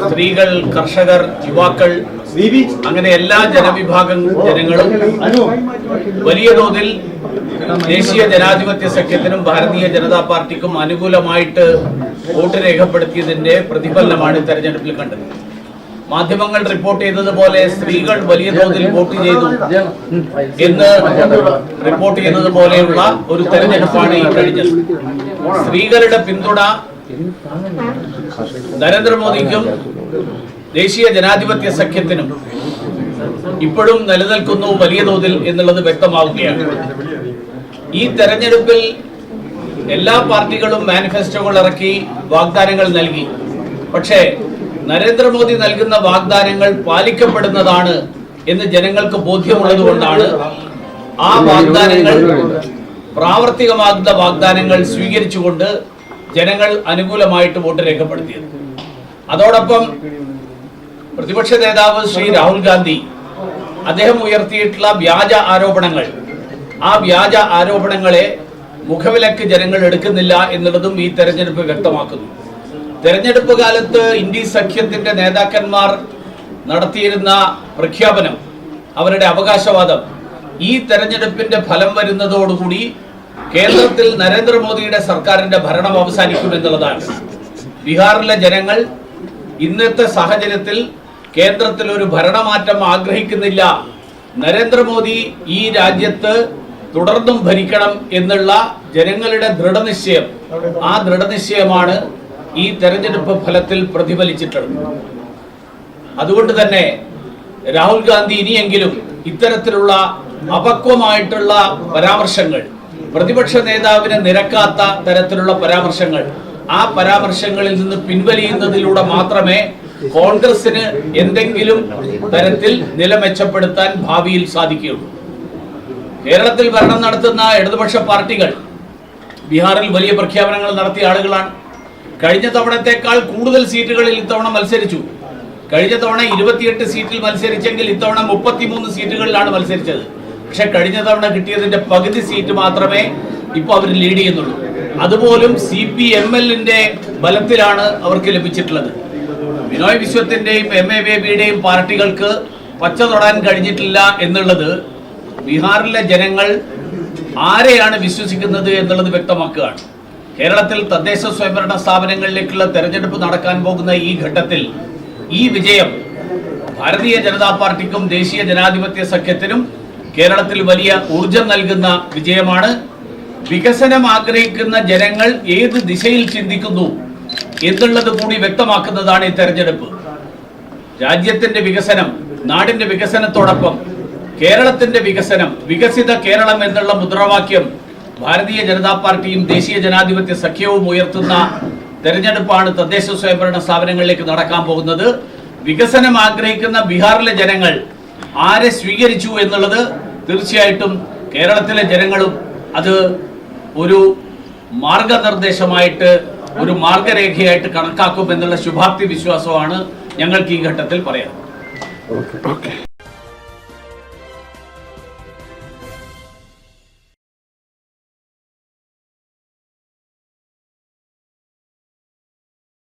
സ്ത്രീകൾ, കർഷകർ, യുവാക്കൾ, അങ്ങനെ എല്ലാ ജനങ്ങളും വലിയ തോതിൽ ദേശീയ ജനാധിപത്യ സഖ്യത്തിനും ഭാരതീയ ജനതാ പാർട്ടിക്കും അനുകൂലമായിട്ട് വോട്ട് രേഖപ്പെടുത്തിയതിന്റെ പ്രതിഫലനമാണ് തെരഞ്ഞെടുപ്പിൽ കണ്ടത്. മാധ്യമങ്ങൾ റിപ്പോർട്ട് ചെയ്തതുപോലെ സ്ത്രീകൾ വലിയ തോതിൽ വോട്ട് ചെയ്തു എന്ന് റിപ്പോർട്ട് ചെയ്യുന്നത് പോലെയുള്ള ഒരു തെരഞ്ഞെടുപ്പാണ് ഈ കഴിഞ്ഞത്. സ്ത്രീകളുടെ പിന്തുണ നരേന്ദ്രമോദിക്കും ദേശീയ ജനാധിപത്യ സഖ്യത്തിനും ഇപ്പോഴും നിലനിൽക്കുന്നു വലിയ തോതിൽ എന്നുള്ളത് വ്യക്തമാവുകയാണ്. ഈ തെരഞ്ഞെടുപ്പിൽ എല്ലാ പാർട്ടികളും മാനിഫെസ്റ്റോകൾ ഇറക്കി വാഗ്ദാനങ്ങൾ നൽകി. പക്ഷേ നരേന്ദ്രമോദി നൽകുന്ന വാഗ്ദാനങ്ങൾ പാലിക്കപ്പെടുന്നതാണ് എന്ന് ജനങ്ങൾക്ക് ബോധ്യമുള്ളതുകൊണ്ടാണ് ആ വാഗ്ദാനങ്ങൾ, പ്രാവർത്തികമാകുന്ന വാഗ്ദാനങ്ങൾ സ്വീകരിച്ചുകൊണ്ട് ജനങ്ങൾ അനുകൂലമായിട്ട് വോട്ട് രേഖപ്പെടുത്തിയത്. അതോടൊപ്പം പ്രതിപക്ഷ നേതാവ് ശ്രീ രാഹുൽ ഗാന്ധി അദ്ദേഹം ഉയർത്തിയിട്ടുള്ള വ്യാജ ആരോപണങ്ങൾ, ആ വ്യാജ ആരോപണങ്ങളെ മുഖവിലക്ക് ജനങ്ങൾ എടുക്കുന്നില്ല എന്നുള്ളതും ഈ തെരഞ്ഞെടുപ്പ് വ്യക്തമാക്കുന്നു. തെരഞ്ഞെടുപ്പ് കാലത്ത് ഇന്ത്യ സഖ്യത്തിന്റെ നേതാക്കന്മാർ നടത്തിയിരുന്ന പ്രഖ്യാപനം, അവരുടെ അവകാശവാദം ഈ തെരഞ്ഞെടുപ്പിന്റെ ഫലം വരുന്നതോടുകൂടി കേന്ദ്രത്തിൽ നരേന്ദ്രമോദിയുടെ സർക്കാരിന്റെ ഭരണം അവസാനിക്കുമെന്നുള്ളതാണ്. ബീഹാറിലെ ജനങ്ങൾ ഇന്നത്തെ സാഹചര്യത്തിൽ കേന്ദ്രത്തിൽ ഒരു ഭരണമാറ്റം ആഗ്രഹിക്കുന്നില്ല, നരേന്ദ്രമോദി ഈ രാജ്യത്ത് തുടർന്നും ഭരിക്കണം എന്നുള്ള ജനങ്ങളുടെ ദൃഢനിശ്ചയം, ആ ദൃഢനിശ്ചയമാണ് ഈ തെരഞ്ഞെടുപ്പ് ഫലത്തിൽ പ്രതിഫലിച്ചിട്ടുള്ളത്. അതുകൊണ്ട് തന്നെ രാഹുൽ ഗാന്ധി ഇനിയെങ്കിലും ഇത്തരത്തിലുള്ള അപക്വമായിട്ടുള്ള പരാമർശങ്ങൾ, പ്രതിപക്ഷ നേതാവിനെ നിരക്കാത്ത തരത്തിലുള്ള പരാമർശങ്ങൾ, ആ പരാമർശങ്ങളിൽ നിന്ന് പിൻവലിയുന്നതിലൂടെ മാത്രമേ കോൺഗ്രസിന് എന്തെങ്കിലും തരത്തിൽ നില മെച്ചപ്പെടുത്താൻ ഭാവിയിൽ സാധിക്കുകയുള്ളൂ. കേരളത്തിൽ ഭരണം നടത്തുന്ന ഇടതുപക്ഷ പാർട്ടികൾ ബീഹാറിൽ വലിയ പ്രഖ്യാപനങ്ങൾ നടത്തിയ ആളുകളാണ്. കഴിഞ്ഞ തവണത്തേക്കാൾ കൂടുതൽ സീറ്റുകളിൽ ഇത്തവണ മത്സരിച്ചു. കഴിഞ്ഞ തവണ 28 സീറ്റിൽ മത്സരിച്ചെങ്കിൽ ഇത്തവണ 33 സീറ്റുകളിലാണ് മത്സരിച്ചത്. പക്ഷെ കഴിഞ്ഞ തവണ കിട്ടിയതിന്റെ പകുതി സീറ്റ് മാത്രമേ ഇപ്പോൾ അവർ ലീഡ് ചെയ്യുന്നുള്ളൂ. അതുപോലും CPML-ന്റെ ബലത്തിലാണ് അവർക്ക് ലഭിച്ചിട്ടുള്ളത്. ബിനോയ് വിശ്വത്തിന്റെയും MA ബേബിയുടെയും പാർട്ടികൾക്ക് പച്ച തൊടാൻ കഴിഞ്ഞിട്ടില്ല എന്നുള്ളത് ബീഹാറിലെ ജനങ്ങൾ ആരെയാണ് വിശ്വസിക്കുന്നത് എന്നുള്ളത് വ്യക്തമാക്കുകയാണ്. കേരളത്തിൽ തദ്ദേശ സ്വയംഭരണ സ്ഥാപനങ്ങളിലേക്കുള്ള തെരഞ്ഞെടുപ്പ് നടക്കാൻ പോകുന്ന ഈ ഘട്ടത്തിൽ ഈ വിജയം ഭാരതീയ ജനതാ പാർട്ടിക്കും ദേശീയ ജനാധിപത്യ സഖ്യത്തിനും കേരളത്തിൽ വലിയ ഊർജം നൽകുന്ന വിജയമാണ്. വികസനം ആഗ്രഹിക്കുന്ന ജനങ്ങൾ ഏത് ദിശയിൽ ചിന്തിക്കുന്നു എന്നുള്ളത് കൂടി വ്യക്തമാക്കുന്നതാണ് ഈ തെരഞ്ഞെടുപ്പ്. രാജ്യത്തിന്റെ വികസനം, നാടിന്റെ വികസനത്തോടൊപ്പം കേരളത്തിന്റെ വികസനം, വികസിത കേരളം എന്നുള്ള മുദ്രാവാക്യം ഭാരതീയ ജനതാ പാർട്ടിയും ദേശീയ ജനാധിപത്യ സഖ്യവും ഉയർത്തുന്ന തെരഞ്ഞെടുപ്പാണ് തദ്ദേശ സ്വയംഭരണ സ്ഥാപനങ്ങളിലേക്ക് നടക്കാൻ പോകുന്നത്. വികസനം ആഗ്രഹിക്കുന്ന ബീഹാറിലെ ജനങ്ങൾ ആരെ സ്വീകരിച്ചു എന്നുള്ളത് തീർച്ചയായിട്ടും കേരളത്തിലെ ജനങ്ങളും അത് ഒരു മാർഗനിർദ്ദേശമായിട്ട്, ഒരു മാർഗരേഖയായിട്ട് കണക്കാക്കും എന്നുള്ള ശുഭാപ്തി വിശ്വാസമാണ് ഞങ്ങൾക്ക് ഈ ഘട്ടത്തിൽ പറയാം.